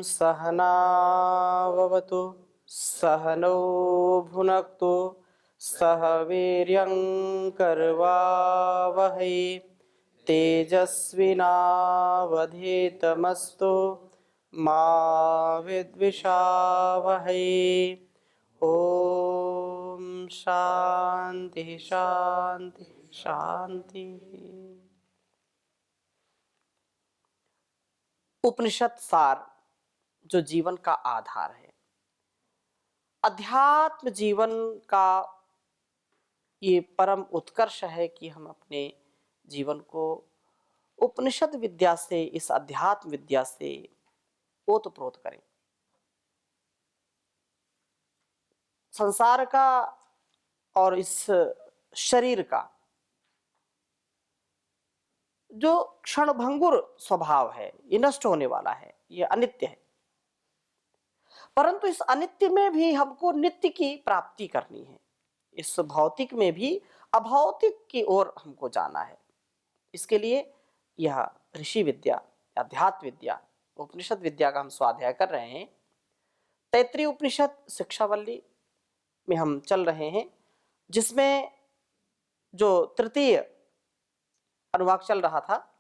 सहनाववतु सहनौ भुनक्तु सह वीर्यं करवावहै तेजस्विनावधीतमस्तु मा विद्विषावहै। ओम शांति शांति शांति। उपनिषद सार जो जीवन का आधार है, अध्यात्म जीवन का ये परम उत्कर्ष है कि हम अपने जीवन को उपनिषद विद्या से, इस अध्यात्म विद्या से ओतप्रोत करें। संसार का और इस शरीर का जो क्षणभंगुर स्वभाव है, ये नष्ट होने वाला है, ये अनित्य है। परंतु इस अनित्य में भी हमको नित्य की प्राप्ति करनी है। इस भौतिक में भी अभौतिक की ओर हमको जाना है। इसके लिए यह ऋषि विद्या, अध्यात्म विद्या, उपनिषद विद्या का हम स्वाध्याय कर रहे हैं। तैत्रीय उपनिषद शिक्षावल्ली में हम चल रहे हैं, जिसमें जो तृतीय अनुवाक चल रहा था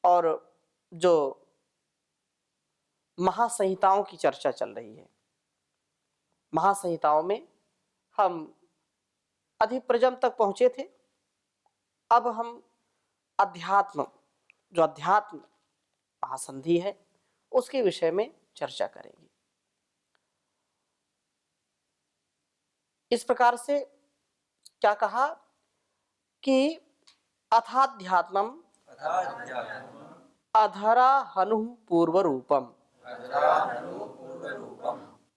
और जो महासंहिताओं की चर्चा चल रही है। महासंहिताओं में हम अधिप्रजम तक पहुंचे थे। अब हम अध्यात्म, जो अध्यात्म महासंधि है, उसके विषय में चर्चा करेंगे। इस प्रकार से क्या कहा कि अथाध्यात्मम अधरा हनु पूर्व रूपम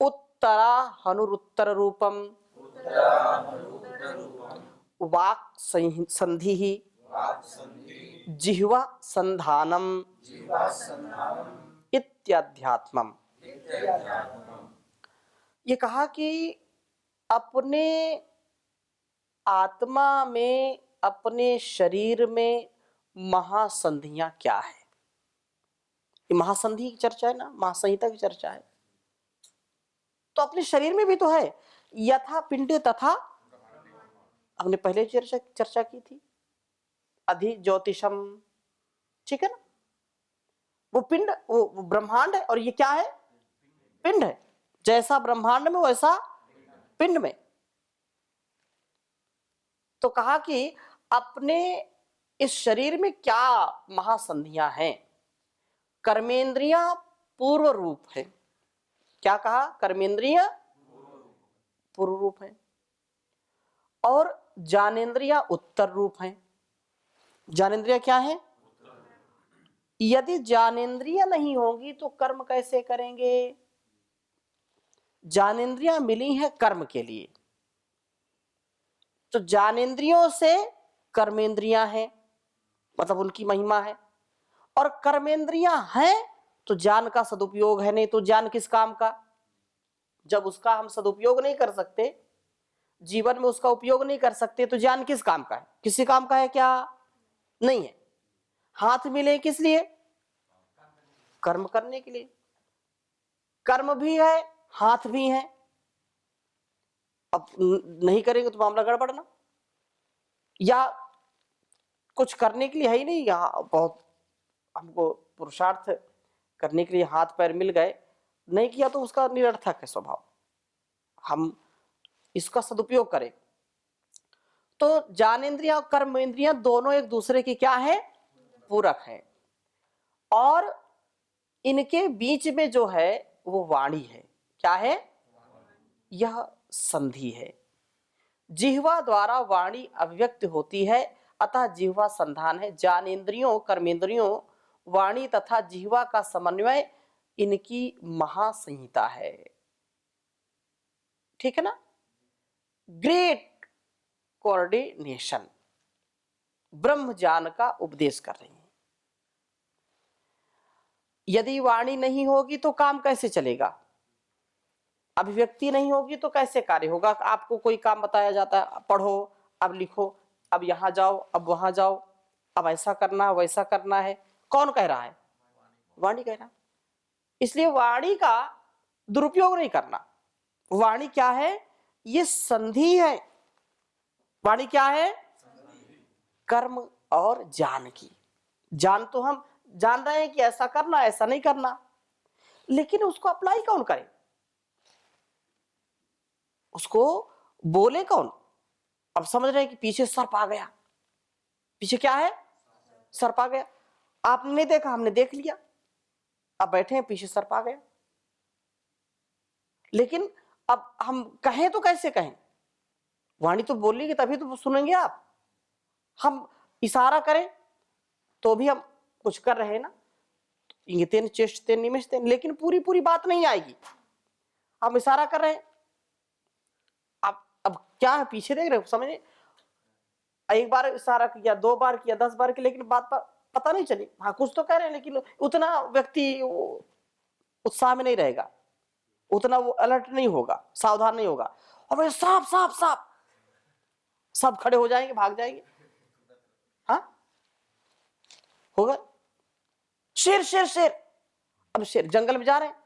उत्तरा हनुरुत्तर रूपम वाक् संधि जिह्वा संधानम इत्याध्यात्मम। ये कहा कि अपने आत्मा में, अपने शरीर में महासंधियां क्या है। ये महासंधि की चर्चा है ना, महासंहिता की चर्चा है। तो अपने शरीर में भी तो है। यथा पिंड तथा, हमने पहले चर्चा की थी, अधि ज्योतिषम, ठीक है ना। वो पिंड, वो ब्रह्मांड है, और ये क्या है, पिंड है। जैसा ब्रह्मांड में वैसा पिंड में। तो कहा कि अपने इस शरीर में क्या महासंधियां हैं। कर्मेंद्रियां पूर्व रूप है। क्या कहा, कर्मेंद्रियां पूर्व रूप है और ज्ञानेंद्रियां उत्तर रूप है। ज्ञानेंद्रियां क्या है? यदि ज्ञानेंद्रियां नहीं होंगी तो कर्म कैसे करेंगे। ज्ञानेंद्रियां मिली है कर्म के लिए, तो ज्ञानेंद्रियों से कर्मेंद्रियां हैं, मतलब उनकी महिमा है। और कर्मेंद्रियां हैं तो ज्ञान का सदुपयोग है, नहीं तो ज्ञान किस काम का। जब उसका हम सदुपयोग नहीं कर सकते, जीवन में उसका उपयोग नहीं कर सकते, तो ज्ञान किस काम का है? किसी काम का है क्या? नहीं है। हाथ मिले किस लिए? कर्म करने के लिए। कर्म भी है, हाथ भी है। अब नहीं करेंगे तो मामला गड़बड़ ना। या कुछ करने के लिए है ही नहीं, यहाँ बहुत हमको पुरुषार्थ करने के लिए हाथ पैर मिल गए, नहीं किया तो उसका निरर्थक है स्वभाव। हम इसका सदुपयोग करें। तो ज्ञानेंद्रियां और कर्मेंद्रियां दोनों एक दूसरे की क्या है? पूरक है। और इनके बीच में जो है वो वाणी है। क्या है? यह संधि है। जिह्वा द्वारा वाणी अभिव्यक्त होती है, अतः जिह्वा संधान है। ज्ञानेंद्रियों, कर्मेंद्रियों, वाणी तथा जिह्वा का समन्वय इनकी महासंहिता है। ठीक है ना। ग्रेट कोऑर्डिनेशन, ब्रह्म ज्ञान का उपदेश कर रही है। यदि वाणी नहीं होगी तो काम कैसे चलेगा? अभिव्यक्ति नहीं होगी तो कैसे कार्य होगा? आपको कोई काम बताया जाता है, पढ़ो, अब लिखो, अब यहां जाओ, अब वहां जाओ, अब ऐसा करना, वैसा करना है। कौन कह रहा है? वाणी कह रहा है। इसलिए वाणी का दुरुपयोग नहीं करना। वाणी क्या है? ये संधि है। वाणी क्या है? कर्म और ज्ञान की। ज्ञान तो हम जान रहे हैं कि ऐसा करना, ऐसा नहीं करना, लेकिन उसको अप्लाई कौन करे? उसको बोले कौन? अब समझ रहे हैं कि पीछे सर्प आ गया। पीछे क्या है? सर्प आ गया। आपने नहीं देखा, हमने देख लिया, अब बैठे हैं, पीछे सर्प आ गया। लेकिन अब हम कहें तो कैसे कहें? वाणी तो बोलेगी तभी तो सुनेंगे आप। हम इशारा करें तो भी हम कुछ कर रहे हैं ना, इंगितेन चेष्टतेन निमिषतेन, लेकिन पूरी पूरी बात नहीं आएगी। हम इशारा कर रहे हैं, अब क्या है, पीछे देख रहे हो, समझे? एक बार इशारा किया, 2 बार किया, 10 बार किया, लेकिन बात पर पता नहीं चली। हाँ कुछ तो कह रहे हैं, लेकिन उतना व्यक्ति उत्साह में नहीं रहेगा, उतना वो अलर्ट नहीं होगा, सावधान नहीं होगा। और भाई साफ साफ साफ, सब खड़े हो जाएंगे, भाग जाएंगे। हाँ होगा, शेर शेर शेर। अब शेर जंगल में जा रहे हैं,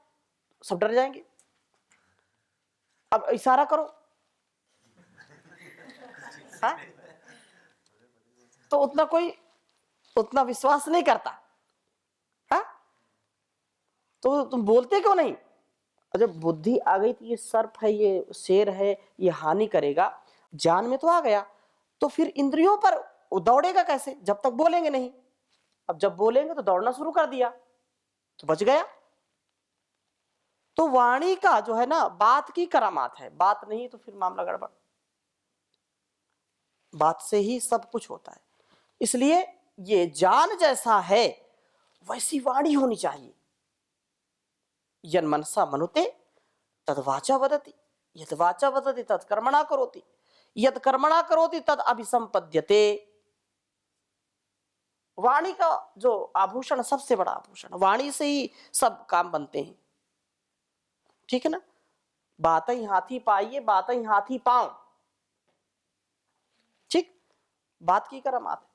सब डर जाएंगे। अब इशारा करो, हाँ? तो उतना कोई उतना विश्वास नहीं करता। हाँ? तो तुम बोलते क्यों नहीं? जब बुद्धि आ गई कि ये सर्प है, ये शेर है, ये हानि करेगा, जान में तो आ गया, तो फिर इंद्रियों पर वो दौड़ेगा कैसे? जब तक बोलेंगे नहीं। अब जब बोलेंगे तो दौड़ना शुरू कर दिया, तो बच गया। तो वाणी का जो है ना, बात की करामात है, बात नहीं तो फिर मामला गड़बड़। बात से ही सब कुछ होता है। इसलिए ये जान जैसा है वैसी वाणी होनी चाहिए। यन मनसा मनुते तद वाचा वदति, यद वाचा वदति तद कर्मणा करोति, यद कर्मणा करोति तद अभिसंपद्यते। वाणी का जो आभूषण, सबसे बड़ा आभूषण, वाणी से ही सब काम बनते हैं। ठीक है ना? बातें हाथी पाइए, बातें हाथी पांव। ठीक, बात की करामात है।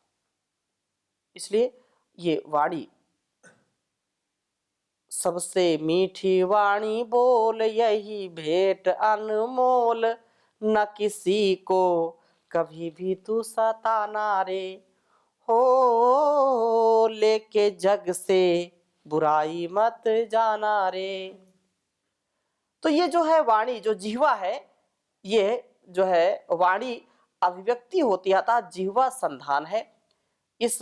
इसलिए ये वाणी, सबसे मीठी वाणी बोल, यही भेंट अनमोल, न किसी को कभी भी तू सताना रे, हो लेके जग से बुराई मत जाना रे। तो ये जो है वाणी, जो जिह्वा है, ये जो है वाणी अभिव्यक्ति होती है, अर्थात जिह्वा संधान है। इस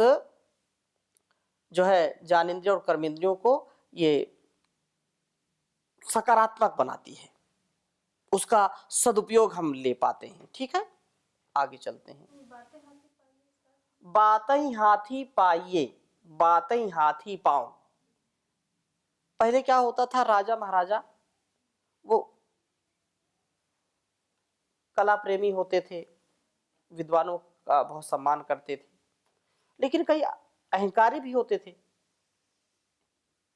जो है ज्ञानेंद्रियों और कर्मेंद्रियों को ये सकारात्मक बनाती है, उसका सदुपयोग हम ले पाते हैं। ठीक है, आगे चलते हैं। बातई हाथी पाइये, बातई हाथी पांव। पहले क्या होता था, राजा महाराजा वो कला प्रेमी होते थे, विद्वानों का बहुत सम्मान करते थे, लेकिन कई अहंकारी भी होते थे।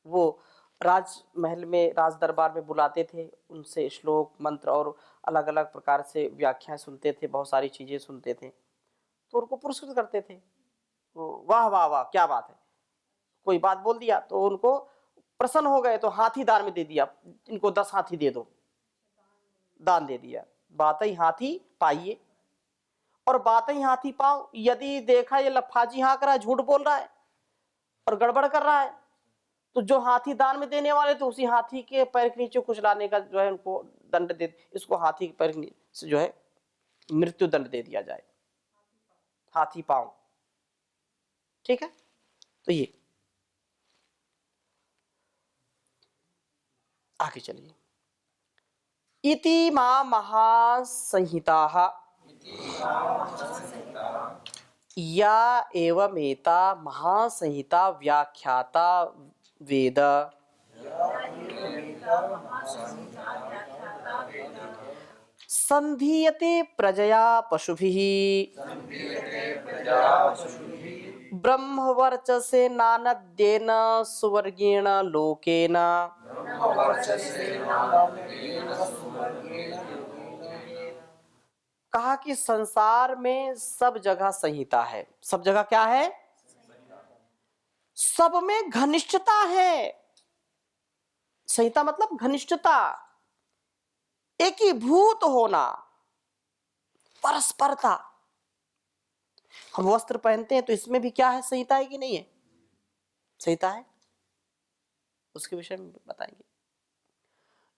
वो राजमहल में, राज दरबार में बुलाते थे, उनसे श्लोक मंत्र और अलग अलग प्रकार से व्याख्याएं सुनते थे, बहुत सारी चीजें सुनते थे, तो उनको पुरस्कृत करते थे। तो वाह वाह वाह, क्या बात है, कोई बात बोल दिया तो उनको प्रसन्न हो गए, तो हाथी दान में दे दिया, इनको 10 हाथी दे दो, दान दे दिया। बातई हाथी पाइए और बातई हाथी पाओ। यदि देखा ये लफाजी हाँक रहा है, झूठ बोल रहा है और गड़बड़ कर रहा है, तो जो हाथी दान में देने वाले तो उसी हाथी के पैर के नीचे कुछ लाने का जो है उनको दंड दे, इसको हाथी के पैर से जो है मृत्यु दंड दे दिया जाए, हाथी पांव। ठीक है, तो ये आगे चलिए। इति मां महासंहिताः या एवमेता महासंहिता व्याख्याता वेद, संधीयते प्रजया पशुभिः, ब्रह्मवर्चसे नानद्येन सुवर्गेण लोकेन। कहा कि संसार में सब जगह संहिता है। सब जगह क्या है? सब में घनिष्ठता है। संहिता मतलब घनिष्ठता, एकीभूत होना, परस्परता। हम वस्त्र पहनते हैं तो इसमें भी क्या है, संहिता है कि नहीं है? संहिता है, उसके विषय में बताएंगे।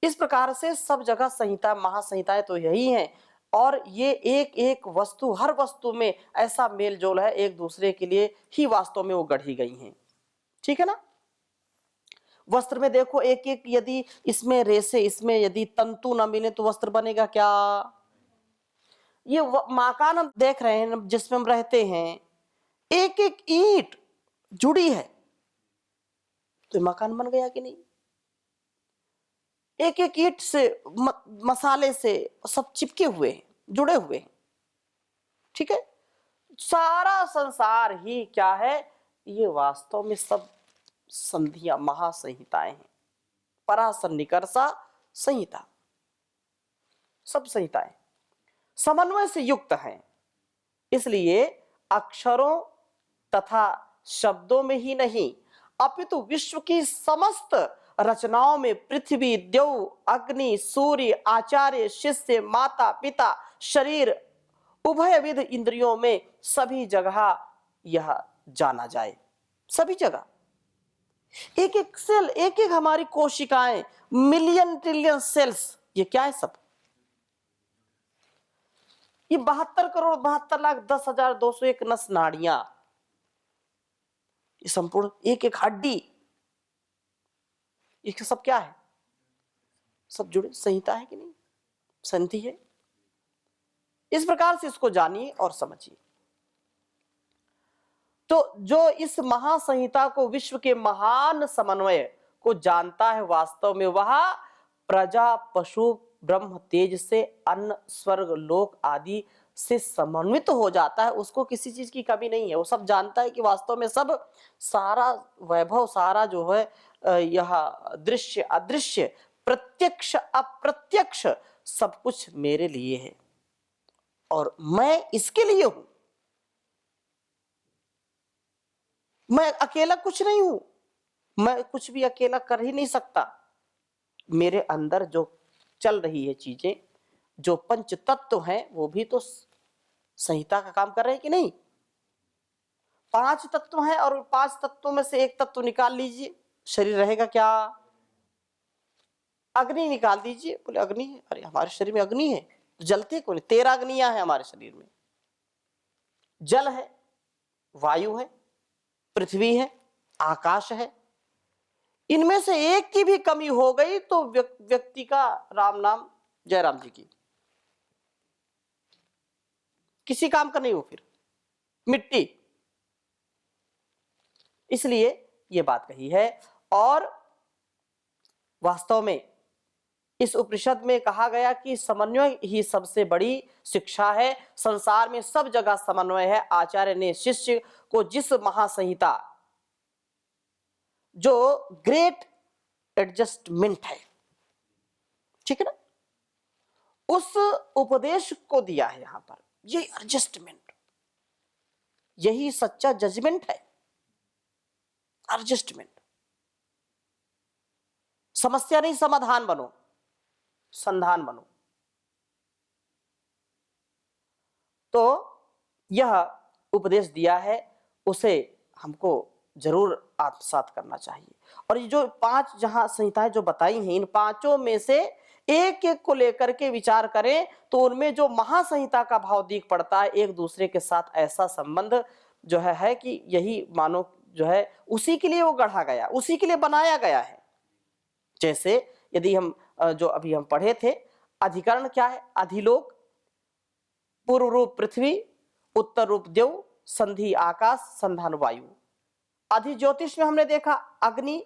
इस प्रकार से सब जगह संहिता, महासंहिताएं तो यही हैं, और ये एक एक वस्तु, हर वस्तु में ऐसा मेल जोल है, एक दूसरे के लिए ही वास्तव में वो गढ़ी गई हैं। ठीक है ना? वस्त्र में देखो, एक एक यदि इसमें रेसे, इसमें यदि तंतु न मिले तो वस्त्र बनेगा क्या? ये मकान हम देख रहे हैं जिसमें हम रहते हैं, एक एक ईंट जुड़ी है तो मकान बन गया कि नहीं? एक एक ईंट से, मसाले से सब चिपके हुए हैं, जुड़े हुए हैं। ठीक है? सारा संसार ही क्या है? ये वास्तव में सब संधियां, महासंहिताएं हैं। पराशर निकर्षा संहिता, सब संहिताएं समन्वय से युक्त हैं। इसलिए अक्षरों तथा शब्दों में ही नहीं, अपितु विश्व की समस्त रचनाओं में पृथ्वी, देव, अग्नि, सूर्य, आचार्य, शिष्य, माता, पिता, शरीर, उभयविध इंद्रियों में सभी जगह यह जाना जाए। सभी जगह एक एक सेल, एक एक हमारी कोशिकाएं, मिलियन ट्रिलियन सेल्स, ये क्या है सब? ये 72,72,10,201 नस नाड़ियां, ये संपूर्ण एक एक हड्डी, ये सब क्या है? सब जुड़े, संहिता है कि नहीं? संधि है। इस प्रकार से इसको जानिए और समझिए। तो जो इस महासंहिता को, विश्व के महान समन्वय को जानता है, वास्तव में वह प्रजा, पशु, ब्रह्म, तेज से, अन्न, स्वर्ग, लोक आदि से समन्वित हो जाता है। उसको किसी चीज की कमी नहीं है। वो सब जानता है कि वास्तव में सब, सारा वैभव, सारा जो है यह दृश्य, अदृश्य, प्रत्यक्ष, अप्रत्यक्ष, सब कुछ मेरे लिए है और मैं इसके लिए हूं। मैं अकेला कुछ नहीं हूं, मैं कुछ भी अकेला कर ही नहीं सकता। मेरे अंदर जो चल रही है चीजें, जो पंच तत्व हैं, वो भी तो संहिता का काम कर रहे हैं कि नहीं? 5 तत्व हैं और 5 तत्वों में से एक तत्व निकाल लीजिए, शरीर रहेगा क्या? अग्नि निकाल दीजिए, बोले अग्नि है, अरे हमारे शरीर में अग्नि है, जलते कौन? 13 अग्नियां हैं हमारे शरीर में। जल है, वायु है, पृथ्वी है, आकाश है। इनमें से एक की भी कमी हो गई तो व्यक्ति का राम नाम, जय राम जी की, किसी काम का नहीं हो, फिर मिट्टी। इसलिए ये बात कही है। और वास्तव में इस उपनिषद में कहा गया कि समन्वय ही सबसे बड़ी शिक्षा है। संसार में सब जगह समन्वय है। आचार्य ने शिष्य को जिस महासंहिता, जो ग्रेट एडजस्टमेंट है, ठीक है ना, उस उपदेश को दिया है। यहां पर ये एडजस्टमेंट, यही सच्चा जजमेंट है। एडजस्टमेंट, समस्या नहीं, समाधान बनो, संधान बनो। तो यह उपदेश दिया है, उसे हमको जरूर आत्मसात करना चाहिए। और ये जो 5 जहां संहिताएं जो बताई हैं, इन 5 में से एक एक को लेकर के विचार करें तो उनमें जो महासंहिता का भाव दिख पड़ता है, एक दूसरे के साथ ऐसा संबंध जो है कि यही मानो जो है उसी के लिए वो गढ़ा गया, उसी के लिए बनाया गया है। जैसे यदि हम जो अभी हम पढ़े थे, अधिकरण क्या है? अधिलोक, पूर्व रूप पृथ्वी, उत्तर रूप देव, संधि आकाश, संधान वायु। अधिज्योतिष में हमने देखा अग्नि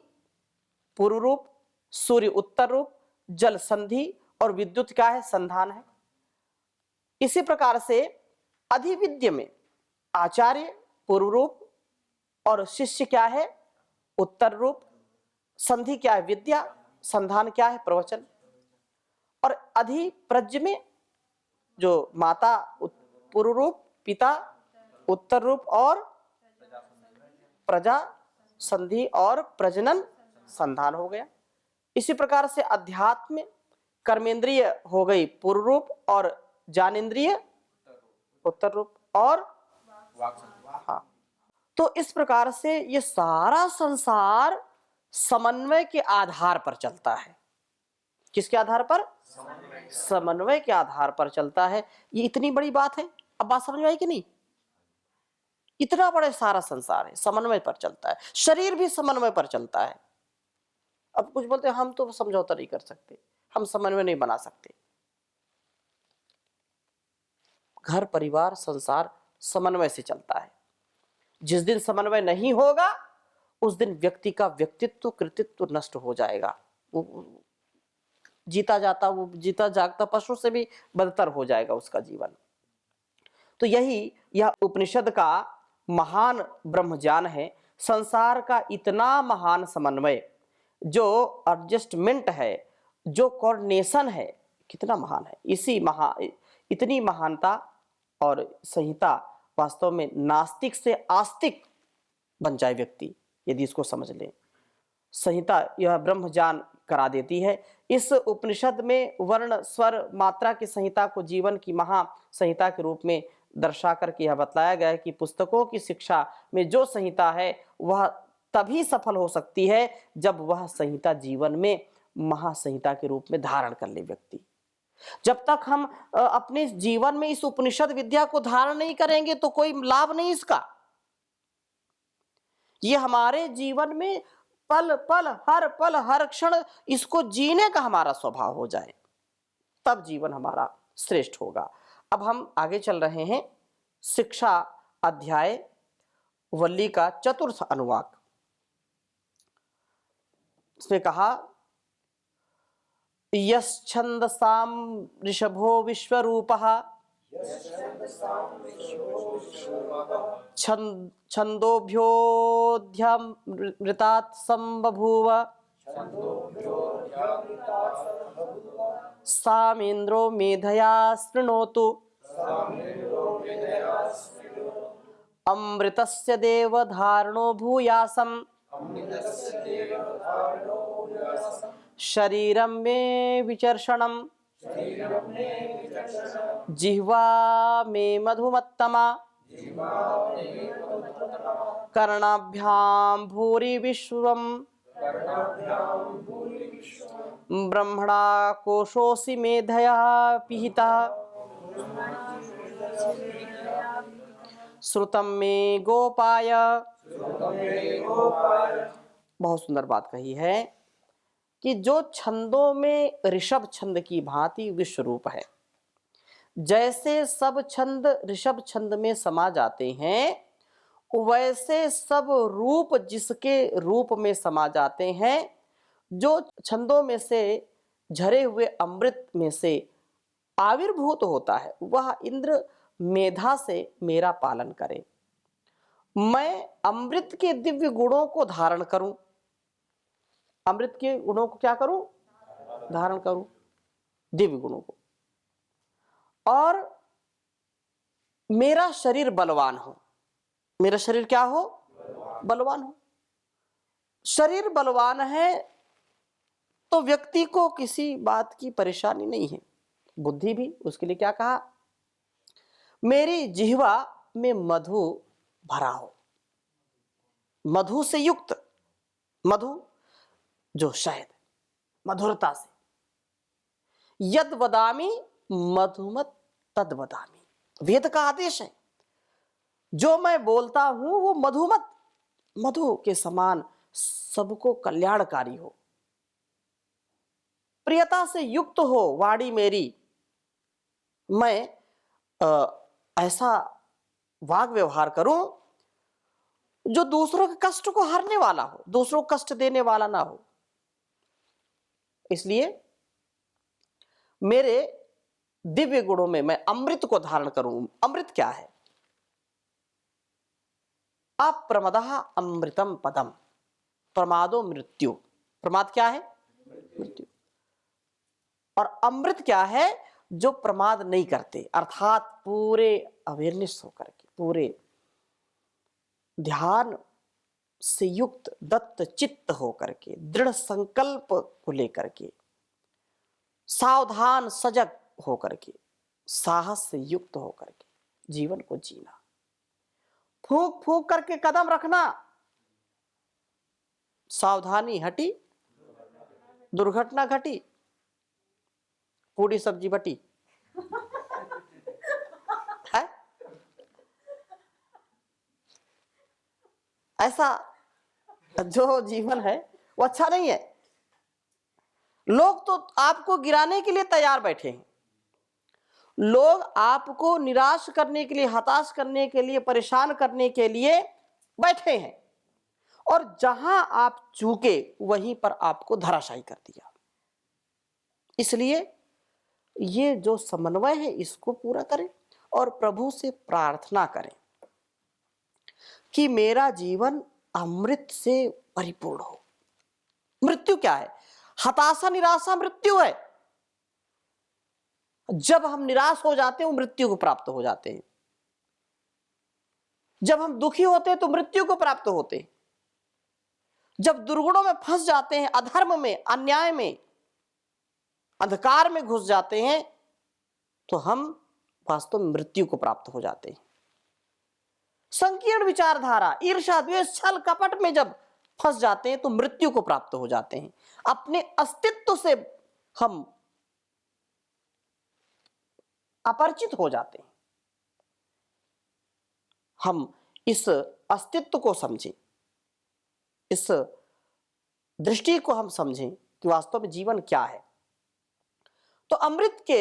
पूर्व रूप, सूर्य उत्तर रूप, जल संधि और विद्युत क्या है? संधान है। इसी प्रकार से अधिविद्य में आचार्य पूर्व रूप और शिष्य क्या है? उत्तर रूप। संधि क्या है? विद्या। संधान क्या है? प्रवचन। और अधिप्रज्ञ में जो माता पूर्व रूप, पिता उत्तर रूप और प्रजा संधि और प्रजनन संधान हो गया। इसी प्रकार से अध्यात्म कर्मेंद्रिय हो गई पूर्व रूप और ज्ञानेंद्रिय उत्तर रूप और हाँ। तो इस प्रकार से ये सारा संसार समन्वय के आधार पर चलता है। किसके आधार पर? समन्वय के आधार पर चलता है। ये इतनी बड़ी बात है। अब बात समझ में आई कि नहीं? इतना बड़ा सारा संसार है, समन्वय पर चलता है। शरीर भी समन्वय पर चलता है। अब कुछ बोलते हैं हम तो समझौता नहीं कर सकते, हम समन्वय नहीं बना सकते। घर परिवार संसार समन्वय से चलता है। जिस दिन समन्वय नहीं होगा उस दिन व्यक्ति का व्यक्तित्व कृतित्व नष्ट हो जाएगा। वो जीता जागता पशु से भी बदतर हो जाएगा उसका जीवन। तो यह उपनिषद का महान ब्रह्म ज्ञान है। संसार का इतना महान समन्वय, जो एडजस्टमेंट है, जो कोऑर्डिनेशन है, कितना महान है। इतनी महानता और संहिता वास्तव में नास्तिक से आस्तिक बन जाए व्यक्ति यदि इसको समझ ले। संहिता यह ब्रह्म ज्ञान करा देती है। इस उपनिषद में वर्ण स्वर मात्रा की संहिता को जीवन की महा संहिता के रूप में दर्शा करके यह बतलाया गया है कि पुस्तकों की शिक्षा में जो संहिता है वह तभी सफल हो सकती है जब वह संहिता जीवन में महासंहिता के रूप में धारण कर ले व्यक्ति। जब तक हम अपने जीवन में इस उपनिषद विद्या को धारण नहीं करेंगे तो कोई लाभ नहीं इसका। ये हमारे जीवन में पल पल हर क्षण इसको जीने का हमारा स्वभाव हो जाए, तब जीवन हमारा श्रेष्ठ होगा। अब हम आगे चल रहे हैं। शिक्षा अध्याय वल्ली का चतुर्थ अनुवाक। इसमें कहा यश्छंदसाम ऋषभो विश्वरूपः छंदोभ्योऽध्यमृतात् संबभूव सामेन्द्रो मेधया शृणोतु अमृतस्य देवधारणो भूयासम् शरीरं मे विचर्षणम् जिह्वा मे मधुमत्तमा कर्णाभ्यां भूरि विश्वम् ब्रह्मणा कोशोऽसि मेधया पिहितः श्रुतं मे गोपाय। बहुत सुंदर बात कही है कि जो छंदों में ऋषभ छंद की भांति विश्व रूप है, जैसे सब छंद ऋषभ छंद में समा जाते हैं वैसे सब रूप जिसके रूप में समा जाते हैं। जो छंदों में से झरे हुए अमृत में से आविर्भूत होता है वह इंद्र मेधा से मेरा पालन करे। मैं अमृत के दिव्य गुणों को धारण करूं। अमृत के गुणों को क्या करूं? धारण करूं, दिव्य गुणों को। और मेरा शरीर बलवान हो। मेरा शरीर क्या हो? बलवान हो। शरीर बलवान है तो व्यक्ति को किसी बात की परेशानी नहीं है। बुद्धि भी उसके लिए क्या कहा? मेरी जिह्वा में मधु भरा हो, मधु से युक्त। मधु जो शहद, मधुरता से। यद वदामि मधुमत तद वदामि, वेद का आदेश है। जो मैं बोलता हूं वो मधुमत, मधु के समान सबको कल्याणकारी हो, प्रियता से युक्त हो वाणी मेरी। मैं ऐसा वाग व्यवहार करूं जो दूसरों के कष्ट को हरने वाला हो, दूसरों को कष्ट देने वाला ना हो। इसलिए मेरे दिव्य गुणों में मैं अमृत को धारण करूं। अमृत क्या है? अप्रमदः अमृतम पदम, प्रमादो मृत्यु। प्रमाद क्या है? मृत्यु। और अमृत क्या है? जो प्रमाद नहीं करते, अर्थात पूरे अवेयरनेस होकर के, पूरे ध्यान से युक्त, दत्त चित्त होकर के, दृढ़ संकल्प को लेकर के, सावधान सजग होकर के, साहस से युक्त होकर के जीवन को जीना। फूंक फूंक करके कदम रखना, सावधानी हटी दुर्घटना घटी, पूरी सब्जी बटी है? ऐसा जो जीवन है वो अच्छा नहीं है। लोग तो आपको गिराने के लिए तैयार बैठे हैं, लोग आपको निराश करने के लिए, हताश करने के लिए, परेशान करने के लिए बैठे हैं, और जहां आप चूके वहीं पर आपको धराशायी कर दिया। इसलिए ये जो समन्वय है इसको पूरा करें और प्रभु से प्रार्थना करें कि मेरा जीवन अमृत से परिपूर्ण हो। मृत्यु क्या है? हताशा, निराशा मृत्यु है। जब हम निराश हो जाते हैं, मृत्यु को प्राप्त हो जाते हैं। जब हम दुखी होते हैं तो मृत्यु को प्राप्त होते हैं। जब दुर्गुणों में फंस जाते हैं, अधर्म में, अन्याय में, अंधकार में घुस जाते हैं, तो हम वास्तव में मृत्यु को प्राप्त हो जाते हैं। संकीर्ण विचारधारा, ईर्ष्या, द्वेष, छल, कपट में जब फंस जाते हैं तो मृत्यु को प्राप्त हो जाते हैं। अपने अस्तित्व से हम अपरिचित हो जाते हैं। हम इस अस्तित्व को समझें, इस दृष्टि को हम समझें कि वास्तव में जीवन क्या है। तो अमृत के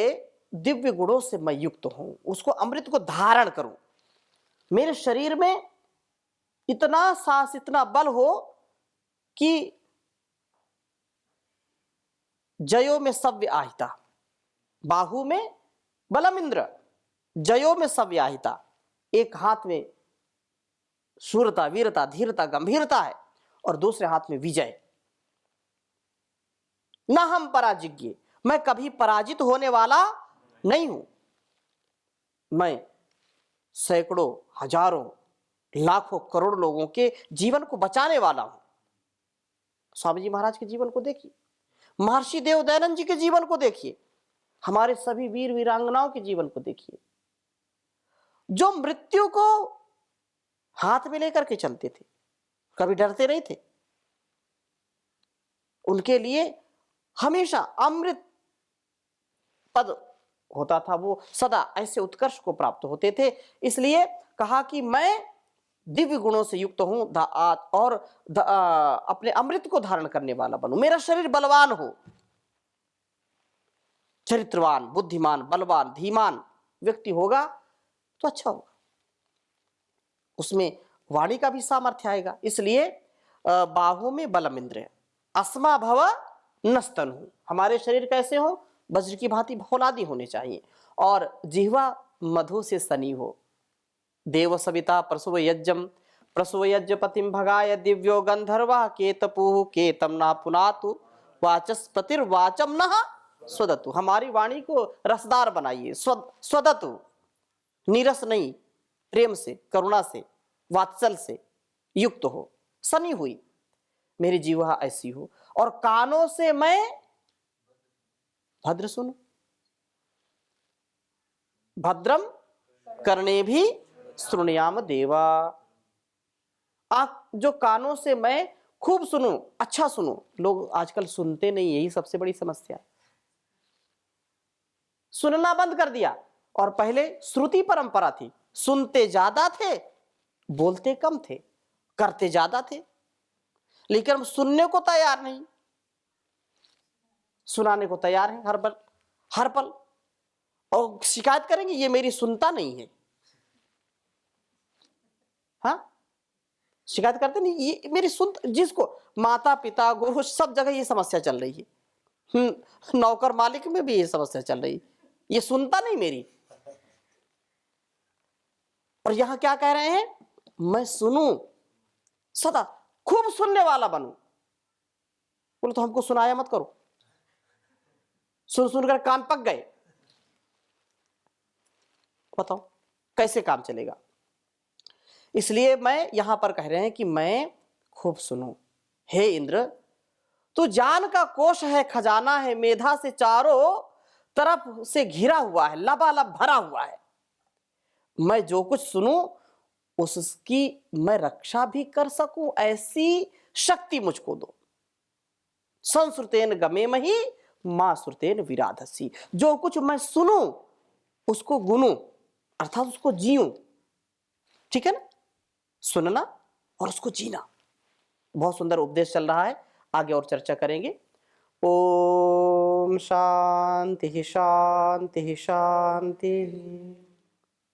दिव्य गुणों से मैं युक्त हूं, उसको, अमृत को धारण करूं। मेरे शरीर में इतना साहस, इतना बल हो कि जयो में सव्य आहिता, बाहु में बलम इंद्र, जयो में सव्य आहिता। एक हाथ में शूरता, वीरता, धीरता, गंभीरता है और दूसरे हाथ में विजय। न हम पराजिज्ञ, मैं कभी पराजित होने वाला नहीं हूं। मैं सैकड़ों, हजारों, लाखों, करोड़ लोगों के जीवन को बचाने वाला हूं। स्वामी जी महाराज के जीवन को देखिए, महर्षि देव दयानंद जी के जीवन को देखिए, हमारे सभी वीर वीरांगनाओं के जीवन को देखिए, जो मृत्यु को हाथ में लेकर के चलते थे, कभी डरते नहीं थे। उनके लिए हमेशा अमृत पद होता था, वो सदा ऐसे उत्कर्ष को प्राप्त होते थे। इसलिए कहा कि मैं दिव्य गुणों से युक्त हूं और अपने अमृत को धारण करने वाला बनूं। मेरा शरीर बलवान हो, चरित्रवान, बुद्धिमान, बलवान, धीमान व्यक्ति होगा तो अच्छा होगा, उसमें वाणी का भी सामर्थ्य आएगा। इसलिए बाहों में बलम इंद्र, अस्मा भव नस्तनु, हमारे शरीर कैसे हो? वज्र की भांति फौलादी होने चाहिए, और जिह्वा मधु से सनी हो। देव सविता प्रसव यज्ञम प्रसव यज्ञपतिम भगाय दिव्यो गंधर्वा केतपुः केतम ना पुनातु वाचस्पतिर्वाचम नः स्वदतु। हमारी वाणी को रसदार बनाइए, स्वदतु, नीरस नहीं, प्रेम से, करुणा से, वात्सल से युक्त हो, सनी हुई मेरी जीवा ऐसी हो, और कानों से मैं भद्र सुनूं। भद्रम करने भी श्रृणुयाम देवा, आप जो कानों से मैं खूब सुनूं, अच्छा सुनूं। लोग आजकल सुनते नहीं, यही सबसे बड़ी समस्या है। सुनना बंद कर दिया, और पहले श्रुति परंपरा थी, सुनते ज्यादा थे, बोलते कम थे, करते ज्यादा थे, लेकिन हम सुनने को तैयार नहीं, सुनाने को तैयार हैं हर पल, और शिकायत करेंगे ये मेरी सुनता नहीं है। हाँ, शिकायत करते नहीं, ये मेरी जिसको माता पिता गुरु सब जगह ये समस्या चल रही है, नौकर मालिक में भी ये समस्या चल रही है, ये सुनता नहीं मेरी। और यहां क्या कह रहे हैं? मैं सुनूं, सदा खूब सुनने वाला बनूं। बोले तो हमको सुनाया मत करो, सुन सुनकर कान पक गए, बताओ कैसे काम चलेगा। इसलिए मैं यहां पर कह रहे हैं कि मैं खूब सुनो। हे इंद्र, तू ज्ञान का कोश है, खजाना है, मेधा से चारों तरफ से घिरा हुआ है, लबालब भरा हुआ है। मैं जो कुछ सुनूं उसकी मैं रक्षा भी कर सकूं, ऐसी शक्ति मुझको दो। संश्रुतेन गमे मही मां श्रुतेन विराधसी। जो कुछ मैं सुनूं उसको गुनूं, अर्थात उसको जीऊं। ठीक है ना? सुनना और उसको जीना। बहुत सुंदर उपदेश चल रहा है, आगे और चर्चा करेंगे। ओम शांति शांति शांति।